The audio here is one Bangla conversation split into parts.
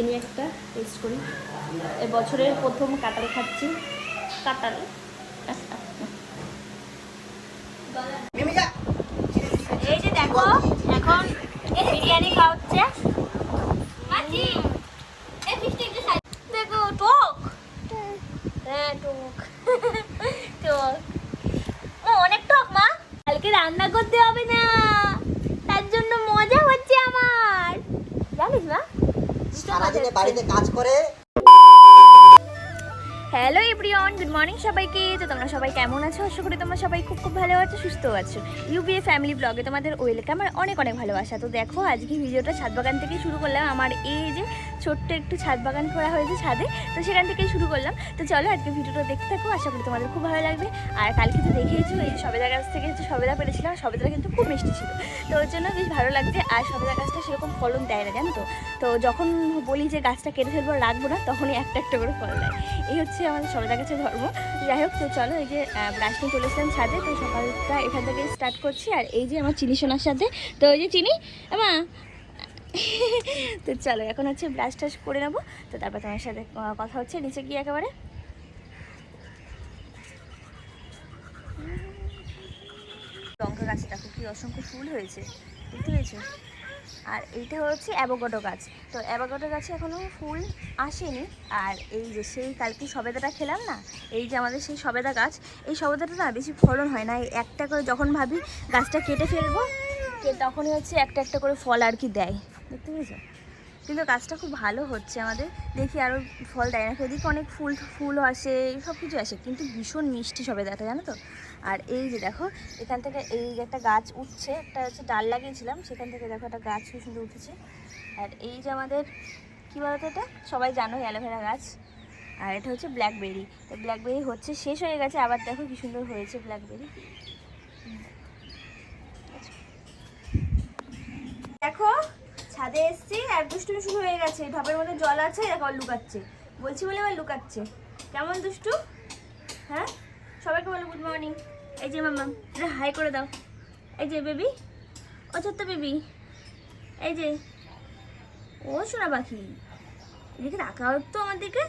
আমি একটা টেস্ট করি। এবছরের প্রথম কাঁঠাল খাচ্ছি। কাঁঠাল এই যে দেখো, এখন বিরিয়ানি খাওয়া হচ্ছে। দেখো টক, হ্যাঁ টক টক, অনেক টক মা। কালকে রান্না করতে হবে না, তার জন্য মজা হচ্ছে আমার, জানিস না? সারাদিনে বাড়িতে কাজ করে। হ্যালো এভরিওয়ান, গুড মর্নিং সবাইকে। তো তোমরা সবাই কেমন আছো? আশা করি তোমরা সবাই খুব খুব ভালো আছো, সুস্থ আছো। ইউবিএ ফ্যামিলি ব্লগে তোমাদের ওয়েলকাম আর অনেক অনেক ভালোবাসা। তো দেখো আজকে ভিডিওটা ছাদ বাগান থেকে শুরু করলাম। আমার এই যে ছোট্ট একটু ছাদ বাগান করা হয়েছে ছাদে, তো সেখান থেকেই শুরু করলাম। তো চলো আজকে ভিডিওটা দেখতে থাকো, আশা করি তোমাদের খুব ভালো লাগবে। আর কালকে তো দেখেইছো এই সবেদা গাছ থেকে হচ্ছে সবেদা পেরেছিলাম, সবেদাটা কিন্তু খুব মিষ্টি ছিল, তো ওর জন্য বেশ ভালো লাগছে। আর সবেদা গাছটা সেরকম ফলন দেয় না, জানো তো। তো যখন বলি যে গাছটা কেটে ফেলবো রাখবো না, তখনই একটা একটা করে ফল দেয়। এই হচ্ছে আমাদের সবেদা গাছের ধর্ম। যাই হোক, তো চলো এই যে ব্রাশ নিয়ে চলে এসেছিলাম ছাদে, তো সকালটা এখান থেকে স্টার্ট করছি। আর এই যে আমার চিনি সোনার সাথে, তো ওই যে চিনি মা তো চলো এখন হচ্ছে ব্রাশ টাশ করে নেবো, তো তারপর তোমার সাথে কথা হচ্ছে নিচে গিয়ে একেবারে। লঙ্কা গাছে দেখো কি অসংখ্য ফুল হয়েছে, দেখতে পেয়েছো? আর এইটা হচ্ছে অ্যাভোকাডো গাছ। তো অ্যাভোকাডো গাছে এখনও ফুল আসেনি। আর এই যে সেই কালকে সবেদাটা খেলাম না, এই যে আমাদের সেই সবেদা গাছ, এই সবেদাটা না বেশি ফলন হয় না। এই একটা করে যখন ভাবি গাছটা কেটে ফেলবো, তখনই হচ্ছে একটা একটা করে ফল আর কি দেয়, দেখতে পেয়েছো? কিন্তু গাছটা খুব ভালো হচ্ছে আমাদের, দেখি আরও ফল দেয় না। এদিকে অনেক ফুল আসে, সব কিছু আসে, কিন্তু ভীষণ মিষ্টি সবেদাটা, জানো তো। আর এই যে দেখো এখান থেকে এই যে একটা গাছ উঠছে, একটা হচ্ছে ডাল লাগিয়েছিলাম, সেখান থেকে দেখো একটা গাছ খুব সুন্দর উঠেছে। আর এই যে আমাদের কী বলতো, এটা সবাই জানো অ্যালোভেরা গাছ। আর এটা হচ্ছে ব্ল্যাকবেরি। তো ব্ল্যাকবেরি হচ্ছে শেষ হয়ে গেছে, আবার দেখো কি সুন্দর হয়েছে ব্ল্যাকবেরি। দেখো ছাদে এসছি আর দুষ্টুমি শুরু হয়ে গেছে। ঢপের মধ্যে জল আছে, এখন লুকাচ্ছে, বলছি বলে আবার লুকাচ্ছে। কেমন দুষ্টু, হ্যাঁ? সবাইকে বলো গুড মর্নিং। এই যে মাম্মা, এটা হাই করে দাও। এই যে বেবি, ও ছোট্ট বেবি, এই যে ও সোনা পাখি, এদিকে তাকাও তো আমার দিকে।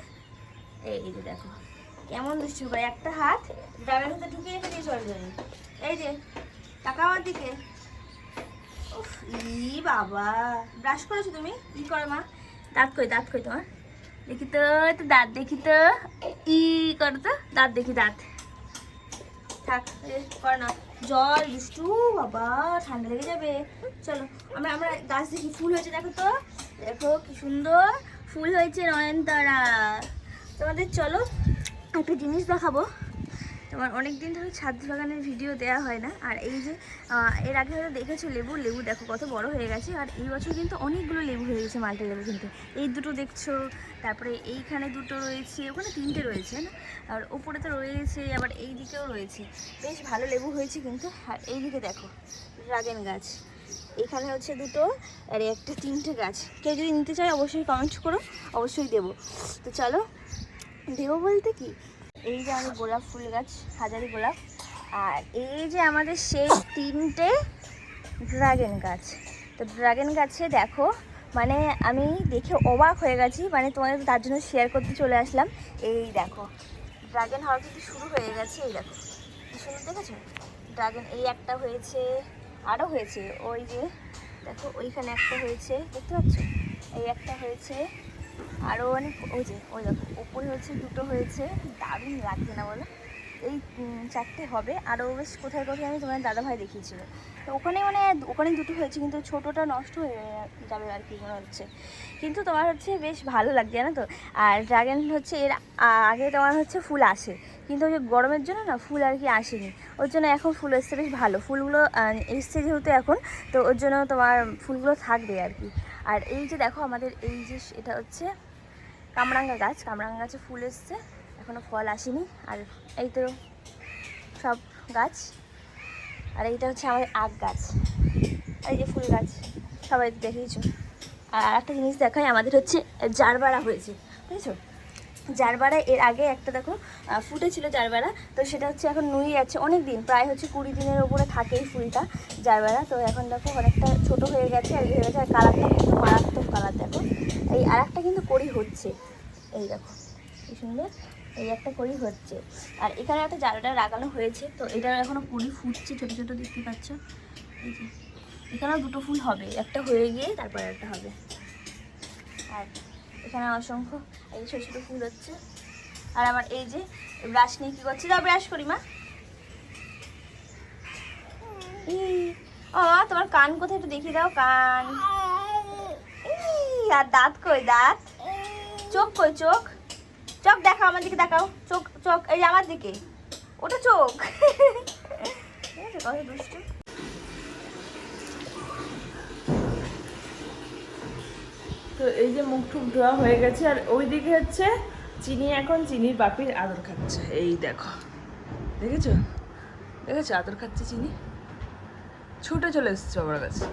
এই যে দেখো কেমন দুষ্টু করে, একটা হাত ড্রামের মধ্যে ঢুকিয়ে রেখে দিয়েছে অলরেডি। এই যে তাকাও আমার দিকে। উফ, ই বাবা, ব্রাশ করেছো তুমি? ই করো মা, দাঁত কই তোমার, দেখি তো, তো দাঁত দেখি তো, ই করো তো, দাঁত দেখি, দাঁত থাক কর না। জল দুষ্টু বাবা, ঠান্ডা লেগে যাবে। চলো আমরা আমরা গাছ দেখি, ফুল হয়েছে দেখো তো, দেখো কি সুন্দর ফুল হয়েছে নয়নতারা। তোমাদের চলো একটা জিনিস দেখাবো। তোমার অনেক দিন ধরে ছাদ বাগানের ভিডিও দেওয়া হয় না। আর এই যে এর আগে হয়তো দেখেছো লেবু দেখো কত বড় হয়ে গেছে। আর এই বছর কিন্তু অনেকগুলো লেবু হয়ে গেছে, মাল্টি লেবু। কিন্তু এই দুটো দেখছো, তারপরে এইখানে দুটো রয়েছে, ওখানে তিনটে রয়েছে না, আর ওপরে তো রয়েছে, আবার এই দিকেও রয়েছে। বেশ ভালো লেবু হয়েছে কিন্তু। আর এইদিকে দেখো ড্রাগন গাছ, এখানে হচ্ছে দুটো, আর একটা তিনটে গাছ। কেউ যদি নিতে চায় অবশ্যই কমেন্ট করো, অবশ্যই দেবো। তো চলো, দেবো বলতে কি, এই যে আমাদের গোলাপ ফুল গাছ, হাজারি গোলাপ। আর এই যে আমাদের সেই তিনটে ড্রাগন গাছ। তো ড্রাগন গাছে দেখো, মানে আমি দেখে অবাক হয়ে গেছি, মানে তোমাদের তার জন্য শেয়ার করতে চলে আসলাম। এই দেখো ড্রাগন হওয়া কিন্তু শুরু হয়ে গেছে। এই দেখো কি সুন্দর, দেখেছো ড্রাগন? এই একটা হয়েছে, আরও হয়েছে, ওই যে দেখো ওইখানে একটা হয়েছে, দেখতে পাচ্ছ? এই একটা হয়েছে, আরও অনেক, ওই যে ওই দেখো ওপরে হচ্ছে দুটো হয়েছে। দারুণ লাগছে না বলো? এই চারটে হবে, আরও বেশ কোথায় কোথায় আমি তোমার দাদাভাই দেখিয়েছিল। তো ওখানে মানে ওখানে দুটো হয়েছে, কিন্তু ছোটোটা নষ্ট হয়ে যাবে আর কি মনে হচ্ছে। কিন্তু তোমার হচ্ছে বেশ ভালো লাগছে, জানো তো। আর ড্রাগন হচ্ছে এর আগে তোমার হচ্ছে ফুল আসে, কিন্তু ওই যে গরমের জন্য না ফুল আর কি আসেনি, ওর জন্য এখন ফুল এসছে বেশ ভালো। ফুলগুলো এসছে যেহেতু এখন, তো ওর জন্য তোমার ফুলগুলো থাকবে আর কি। আর এই যে দেখো আমাদের এই যে এটা হচ্ছে কামরাঙ্গা গাছ, কামরাঙ্গা গাছে ফুল এসছে, এখনও ফল আসেনি। আর এই তো সব গাছ। আর এইটা হচ্ছে আমাদের আখ গাছ, আর এই যে ফুল গাছ সবাই দেখেইছো। আর একটা জিনিস দেখাই, আমাদের হচ্ছে জারবারা হয়েছে, বুঝেছো? জারবারা এর আগে একটা দেখো ফুটেছিল জারবারা, তো সেটা হচ্ছে এখন নুয়ে যাচ্ছে অনেক দিন, প্রায় হচ্ছে 20 দিনের ওপরে থাকে এই ফুলটা জারবারা। তো এখন দেখো অনেকটা ছোট হয়ে গেছে আর হয়ে গেছে, আর কালারটা কিন্তু মারাত্মক কালার। দেখো এই আর একটা কিন্তু কড়ি হচ্ছে, এই দেখো কি সুন্দর, এই একটা কড়ি হচ্ছে। আর এখানে একটা জারবারা লাগানো হয়েছে, তো এটার এখনো কুড়ি ফুটছে, ছোট ছোট দেখতে পাচ্ছ। এই যে এখানেও দুটো ফুল হবে, একটা হয়ে গিয়ে তারপর একটা হবে। আর এখানে অসংখ্য এই ছোটো ছোটো ফুল হচ্ছে। আর আমার এই যে ব্রাশ নিয়ে কী করছি, দাও ব্রাশ করি মা। ও তোমার কান কোথায় একটু দেখিয়ে দাও, কান। আর দাঁত কই, দাঁত। চোখ কই, চোখ, চোখ দেখাও আমার দিকে, দেখাও চোখ, চোখ এই যে আমার দিকে, ওটা চোখ। ঠিক আছে, কত দুষ্টু। তো এই যে মুখ টুক ধোয়া হয়ে গেছে, আর ওইদিকে হচ্ছে চিনি এখন চিনির বাপির আদর খাচ্ছে। এই দেখো, দেখেছো দেখেছো আদর খাচ্ছে চিনি, ছুটে চলে এসছে আমার কাছে।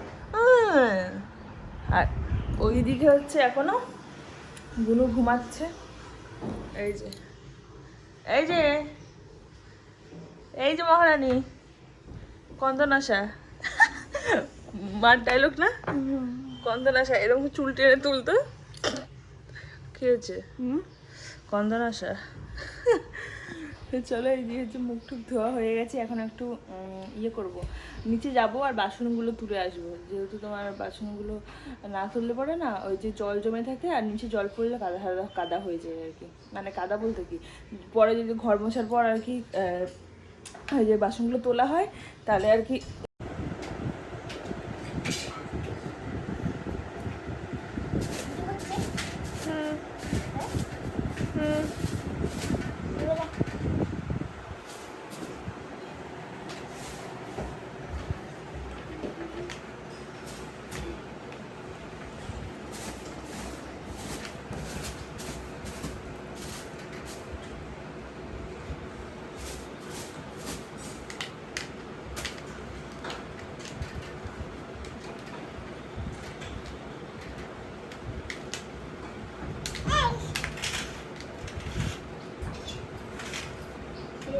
আর ওইদিকে হচ্ছে এখনো গুনু ঘুমাচ্ছে। এই যে এই যে এই যে মহারানী কন্দনাশা, মার ডায়লগ না, কন্দনাশা এরকম চুল টেনে তুলতো। কি হয়েছে? কন্দনাশা। চলো, এই যে হচ্ছে মুখ টুক ধোয়া হয়ে গেছে, এখন একটু ইয়ে করব, নিচে যাব আর বাসনগুলো তুলে আসবো। যেহেতু তোমার বাসনগুলো না তুললে পরে না ওই যে জল জমে থাকে, আর নিচে জল পড়লে কাদা কাদা হয়ে যায় আর কি। মানে কাদা বলতে কি, পরে যদি ঘর মোছার পর আর কি ওই যে বাসনগুলো তোলা হয় তাহলে আর কি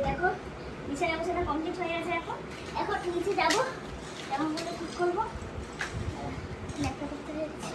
দেখো বিছানা বিছানা কমপ্লিট হয়ে গেছে। এখন এখন নিচে যাবো, এখন বলে ঠিক করবো, ল্যাপটপ করতে যাচ্ছি।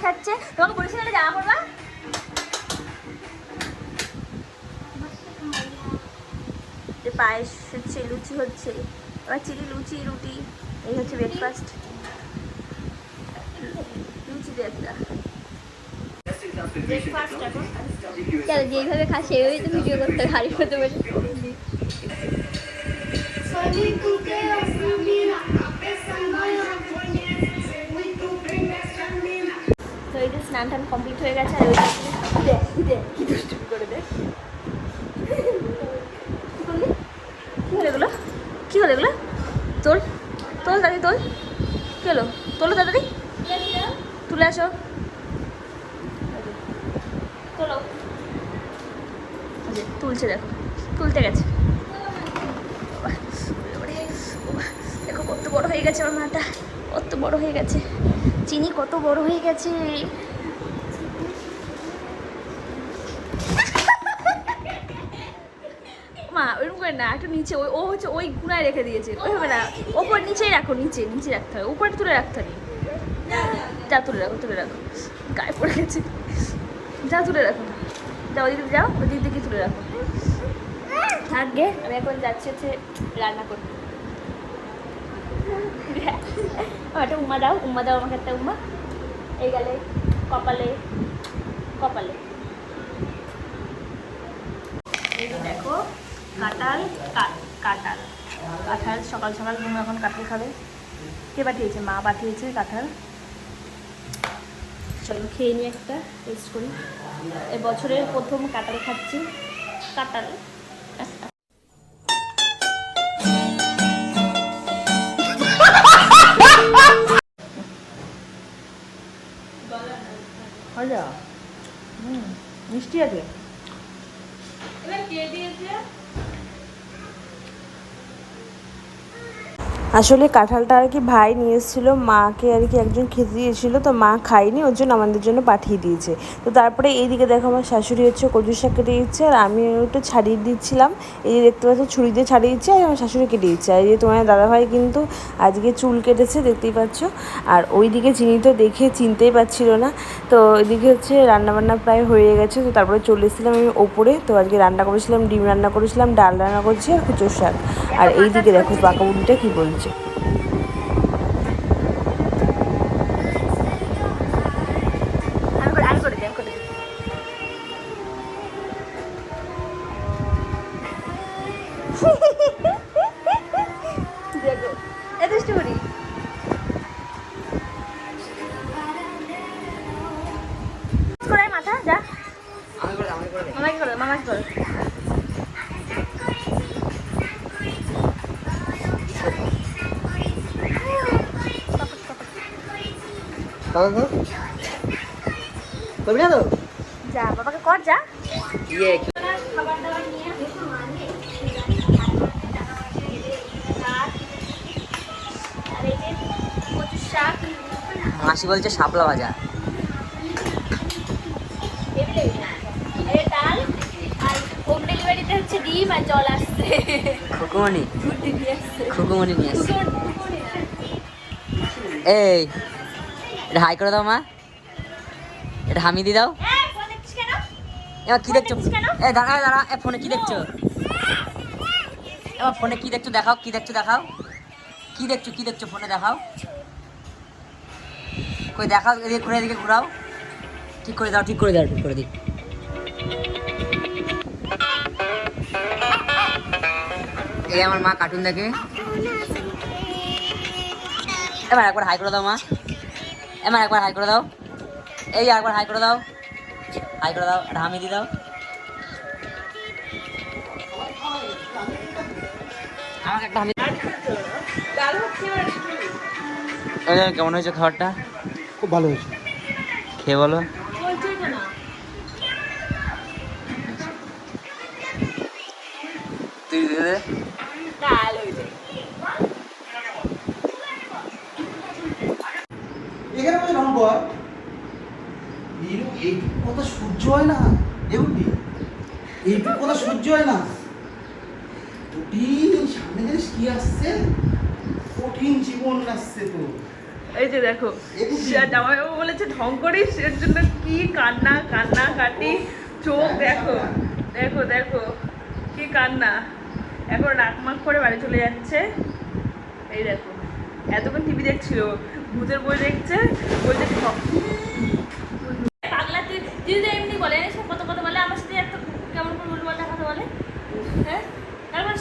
খাচ্ছে। তোমাকে বলেছিলাম না জামা পড়বা? পায়েস হচ্ছে, লুচি হচ্ছে, এবার চিলি লুচি রুটি, এই হচ্ছে ব্রেকফাস্ট। লুচি দিয়ে একটা ব্রেকফাস্ট। এখন চলো যেইভাবে খাস সেইভাবেই তো ভিডিও করতে হারিয়ে হতে পারি। তো এই যে স্নান টান কমপ্লিট হয়ে গেছে। আর ওই কি দুষ্টুমি করে দেখ, কি হলো এগুলো, কি হলো এগুলো? তোল তোল দাদি তোল, চলো তোলো তাড়াতাড়ি তুলে আসো তোলো তুলছে দেখো তুলতে গেছে দেখো কত বড় হয়ে গেছে আমার মাথা কত বড় হয়ে গেছে চিনি কত বড় হয়ে গেছে মা ওইরকম করে না একটু নিচে ওই ও হচ্ছে ওই গুণায় রেখে দিয়েছে ওইভাবে না ওপর নিচেই রাখো নিচে নিচে রাখতে হবে উপরে তুলে রাখতে হবে যা তুলে রাখো গায়ে পড়ে গেছে যা তুলে রাখো যা ওই দিকে যাও ওই দিক থেকে তুলে রাখো থাকবে আমি এখন যাচ্ছি হচ্ছে রান্না করতে একটা উম্মা দাও আমাকে একটা উম্মা এই গেলে কপালে কপালে এই যে দেখো কাঁঠাল কাঁঠাল সকাল সকাল তুমি এখন কাঁঠাল খাবে কে পাঠিয়েছে মা পাঠিয়েছে কাঁঠাল চলো খেয়ে নিই একটা টেস্ট করি এবছরের প্রথম কাঁঠাল খাচ্ছি কাঁঠাল মিষ্টি আছে আসলে কাঁঠালটা আর কি ভাই নিয়ে এসেছিলো মাকে আর কি একজন খেতে দিয়েছিলো তো মা খাইনি ওর জন্য আমাদের জন্য পাঠিয়ে দিয়েছে তো তারপরে এইদিকে দেখো আমার শাশুড়ি হচ্ছে কচুর শাক কেটে দিচ্ছে আর আমি একটু ছাড়িয়ে দিচ্ছিলাম এই যে দেখতে পাচ্ছ ছুরি দিয়ে ছাড়িয়ে দিচ্ছে আর আমার শাশুড়ি কেটে দিচ্ছে আর এই যে তোমার দাদাভাই কিন্তু আজকে চুল কেটেছে দেখতেই পাচ্ছ আর ওইদিকে চিনি তো দেখে চিনতেই পারছিল না তো এদিকে হচ্ছে রান্নাবান্না প্রায় হয়ে গেছে তো তারপরে চলে এসেছিলাম আমি ওপরে তো আজকে রান্না করেছিলাম ডিম রান্না করেছিলাম ডাল রান্না করছি আর কচুর শাক আর এইদিকে দেখো পাকা বুড়িটা কী বলছে মাথা যা মামাকে করো করবি না তো যা বাবাকে কর যা ইয়ে খাবার দাবার নিয়ে আর এই যে কচুর শাক মাসি বলছে শাপলা ভাজা ডাল আর হোম ডেলিভারিতে হচ্ছে ডিম আর জল আসছে খুকুমনি নিয়ে আসছে এই এটা হাই করে দাও মা এটা হামি দি দাও এবার কি দেখছো এ দাঁড়া এ ফোনে কি দেখছো এবার ফোনে কি দেখছো দেখাও কি দেখছো ফোনে দেখাও কই দেখাও এদিকে ঘুরে এদিকে ঘুরাও ঠিক করে দিই এই আমার মা কার্টুন দেখে এবার একবার হাই করে দাও মা একবার হাই করে দাও এই একবার হাই করে দাও একটা হামি দিয়ে দাও আমাকে একটা হামি কেমন হয়েছে খাবারটা খুব ভালো হয়েছে খেয়ে বলো তুই দে এখানে বসে রং কর এই কথা সহ্য হয় না দেখবি এইটুকু কথা সহ্য হয় না কঠিন সামনে জানিস কি আসছে কঠিন জীবন আসছে তো এই যে দেখো জামাইবাবু বলেছে ঢং করিস এর জন্য কি কান্না কাটি চোখ দেখো কি কান্না এখন রাগমাগ করে বাড়ি চলে যাচ্ছে এই দেখো এতক্ষণ টিভি দেখছিল ভূতের বই দেখছে বলছে পাগলা তুই দিদি এমনি বলে সব কত বলে আমার সাথে একটা কেমন করে উল্টোপাল্টা কথা বলে হ্যাঁ তারপর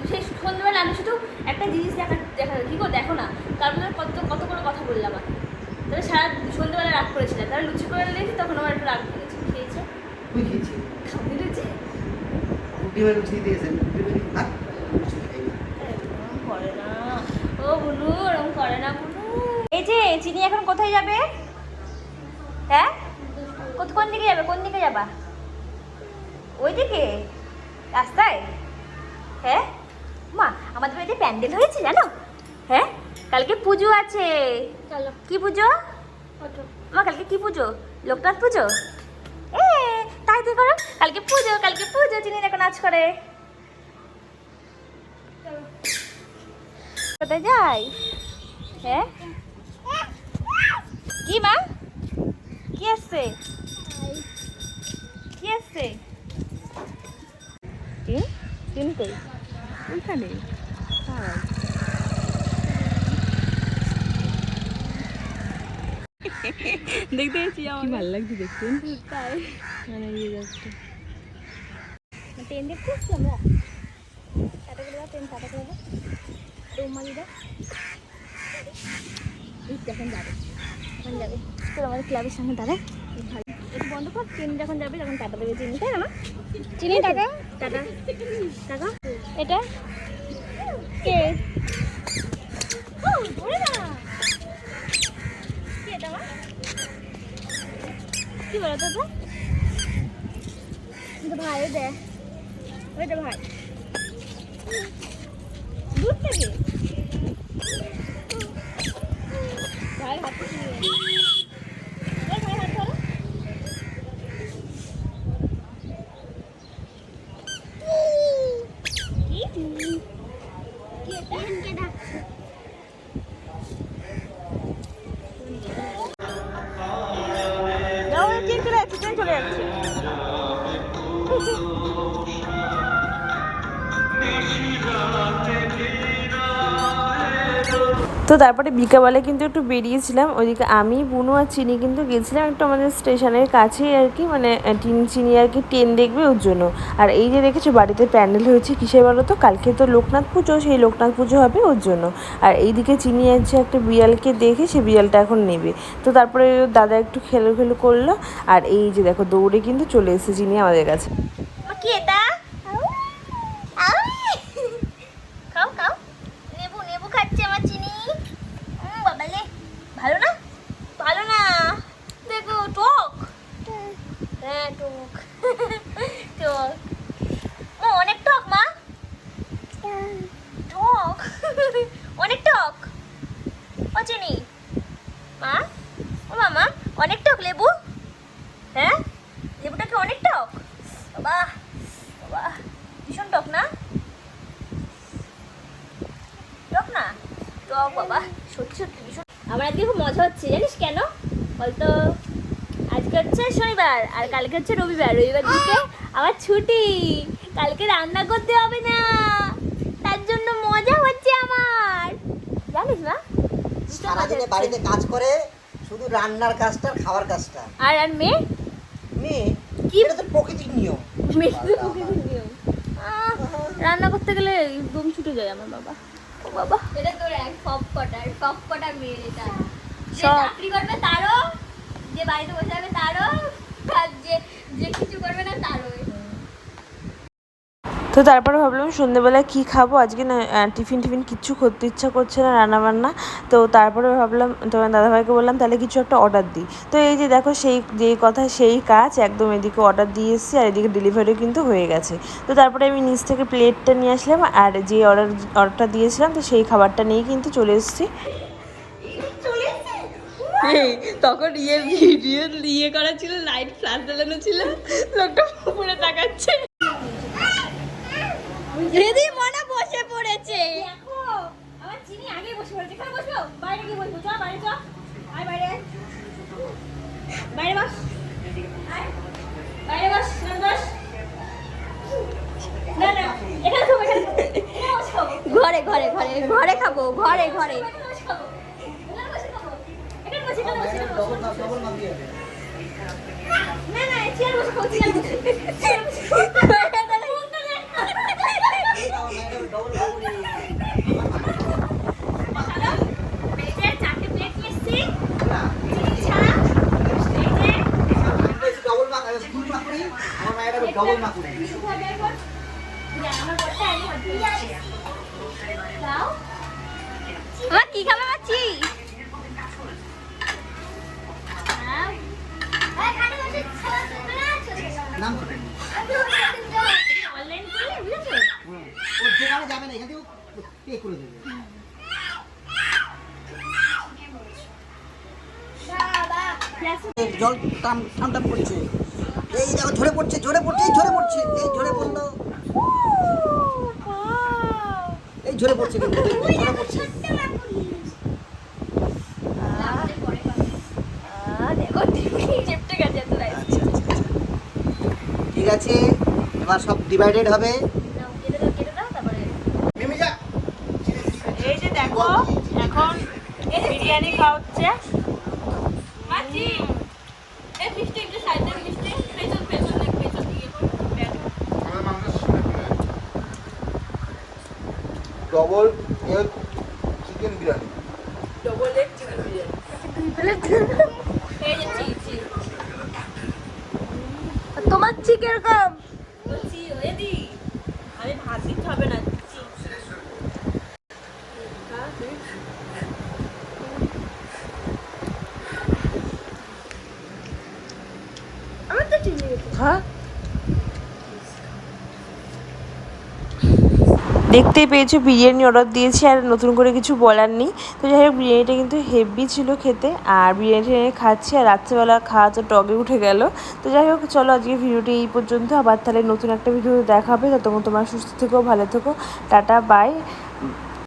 সেই সন্ধ্যেবেলা আমি শুধু একটা জিনিস দেখা কি গো দেখো না তারপরে কত করে কথা বললাম আমি তাহলে সারা সন্ধ্যেবেলা রাগ করেছিলাম তাহলে লুচি করে নিয়েছি তখন আমার একটু রাগ ভেঙেছে খেয়েছে তুই খেয়েছি খাবি লুচি লুচি দিয়েছেন করে না ও বুনু ওরকম করে না বুনু চিনি এখন কোথায় যাবে? হ্যাঁ, কোন দিকে যাবে? কোন দিকে যাবা? ওই দিকে রাস্তায়? হ্যাঁ মা, আমাদের বাড়িতে প্যান্ডেল হয়েছে জানো? হ্যাঁ, কালকে পুজো আছে। চলো কি পুজো? মা কালকে কি পুজো? লোকনাথ পুজো। এ তাই তো করো, কালকে পুজো, কালকে পুজো। চিনি দেখো নাচ করে। কোথায় যাই? হ্যাঁ কি মা? কি আসছে? কি আসছে? তিন কই ওইখানে দেখতে গেছি কি ভালো লাগছে দেখতে। তাই মানে ইয়ে যাচ্ছে ট্রেন দেখতে এসছি আমরা। টাটা করে দাও, ট্রেন টাটা করে দাও। তোমার দাও। এখন যাবে, এখন যাবে। তো আমাদের ক্লাবের সামনে দাঁড়ায়। ভালো একটু বন্ধ কর, ট্রেন যখন যাবে তখন টাটা দেবে। চিনি তাই না? চিনি টাটা টাটা টাকা। এটা কে? ও ওরে না, কি এটা মা? কি বলো তো? ভাই দে, ওই দে ভাই। দূর থেকে ভাই হাত থেকে ভাই হাত ধরো। কি কি এটা? কে ডাকছে? যাও ট্রেন চলে যাচ্ছে, ট্রেন চলে যাচ্ছে। তো তারপরে বিকালবেলা কিন্তু একটু বেরিয়েছিলাম, ওইদিকে আমি বুনু আর চিনি কিন্তু গেছিলাম একটু আমাদের স্টেশনের কাছেই আর কি, মানে চিনি আর কি ট্রেন দেখবে ওর জন্য। আর এই যে দেখেছো বাড়িতে প্যান্ডেল হয়েছে কিসের বলো তো? কালকে তো লোকনাথ পুজো, সেই লোকনাথ পুজো হবে ওর জন্য। আর এইদিকে চিনি আছে একটা বিড়ালকে দেখে, সে বিড়ালটা এখন নেবে। তো তারপরে দাদা একটু খেলু করলো, আর এই যে দেখো দৌড়ে কিন্তু চলে এসেছে চিনি আমাদের কাছে। মা কি এটা? খাও খাও, নেবু নেবু খাচ্ছে আমার চিনি। বাবালে, ভালো না? ভালো না, দেখো টক। হ্যাঁ টক টক। ও অনেক টক মা, টক অনেক টক। ও চিনি মা, ও মামা অনেক টক লেবু। হ্যাঁ লেবুটা কি অনেক টক? বাবা বাবা, ভীষণ টক না? টক না? টক বাবা, সত্যি সত্যি ভীষণ। আমার আজকে খুব মজা হচ্ছে জানিস কেন বলতো? আজকে হচ্ছে শনিবার আর কালকে হচ্ছে রবিবার। রবিবার দিকে আমার ছুটি, কালকে রান্না করতে হবে না, তার জন্য মজা হচ্ছে আমার, জানিস না? সারাদিনে বাড়িতে কাজ করে, শুধু রান্নার কাজটা খাওয়ার কাজটা। আর আর মেয়ে মেয়ে কি? এটা তো প্রকৃতির নিয়ম। মেয়ে তো প্রকৃতির নিয়ম। রান্না করতে গেলে একদম ছুটে যায় আমার বাবা। ও বাবা, এটা তোর এক সব কটা মেয়ের এটা। যে সব। চাকরি করবে তারও, যে বাড়িতে বসে থাকবে তারও, আর যে যে কিছু করবে না তারও। তো তারপরে ভাবলাম সন্ধ্যেবেলা কি খাবো আজকে, না টিফিন কিচ্ছু করতে ইচ্ছা করছে না, রান্নাবান্না। তো তারপরে ভাবলাম তোমার দাদাভাইকে বললাম তাহলে কিছু একটা অর্ডার দিই। তো এই যে দেখো সেই যেই কথা সেই কাজ, একদম এদিকে অর্ডার দিয়ে এসেছি আর এদিকে ডেলিভারিও কিন্তু হয়ে গেছে। তো তারপরে আমি নিচ থেকে প্লেটটা নিয়ে আসলাম, আর যে অর্ডারটা দিয়েছিলাম তো সেই খাবারটা নিয়েই কিন্তু চলে এসেছি। তখন ভিডিও করা ছিল, লাইট ফ্ল্যাশ জ্বালানো ছিল, লোকটা উপরে তাকাচ্ছে। দিদি মনে বসে পড়েছে। দেখো আমার চিনি আগে বসে পড়েছে। এখানে বসবো? বাইরে গিয়ে বসবো। চল বাইরে চল। আয় বাইরে আয়। বাইরে বস। আয় বাইরে বস। না বস। না না, এখানে খাবো, এখানে খাবো। এখানে বসে খাবো। ঘরে ঘরে ঘরে ঘরে খাবো, ঘরে ঘরে। এখানে বসে খাবো। এখানে বসে খাবো। এখানে বসে, এখানে বসে, এখানে বসে। ডবল মাপ দিয়ে না না, চেয়ার বসে খাবো, চেয়ার বসে। চেয়ার বসে খাবো। ডবল মাপ করে এই যে চারটে প্লেট নিয়ে এসেছি। চিনি ছাড়া। এই যে ডবল মাপ, ফুল মাপ করি, আমার মায়েরা ডবল মাপ করে। মা কি খাবে মাছি? জল টান টান টান করছে। এই দেখো ঝরে পড়ছে, ঝরে পড়ছে, এই ঝরে পড়ছে, এই ঝরে পড়লো, এই ঝরে পড়ছে, কিন্তু এই ঝরে পড়ছে। দেখো চেপটে গেছে এত রাইস। আচ্ছা আচ্ছা আচ্ছা। ঠিক আছে, এবার সব ডিভাইডেড হবে। কেটে দাও তারপরে এই যে দেখো এখন বিরিয়ানি খাওয়া হচ্ছে। মাছি এই মিষ্টি একটু সাইড দে, মিষ্টি পেছন পেছন দেখ, পেছন দিকে কর। Double egg chicken biryani. Double egg chicken biryani. এই যে চিজ তোমার চিকেন কম বলছি এদি আমি ভাত দিতে হবে না। আমার তো চিনি হ্যাঁ দেখতেই পেয়েছো বিরিয়ানি অর্ডার দিয়েছি আর নতুন করে কিছু বলার নেই। তো যাই হোক বিরিয়ানিটা কিন্তু হেভি ছিল খেতে, আর বিরিয়ানিটা এনে খাচ্ছি আর রাত্রেবেলা খাওয়া তো টগে উঠে গেল। তো যাই হোক চলো আজকে ভিডিওটি এই পর্যন্ত, আবার তাহলে নতুন একটা ভিডিও দেখা হবে। ততক্ষণ তোমার সুস্থ থেকো, ভালো থেকো, টাটা বাই।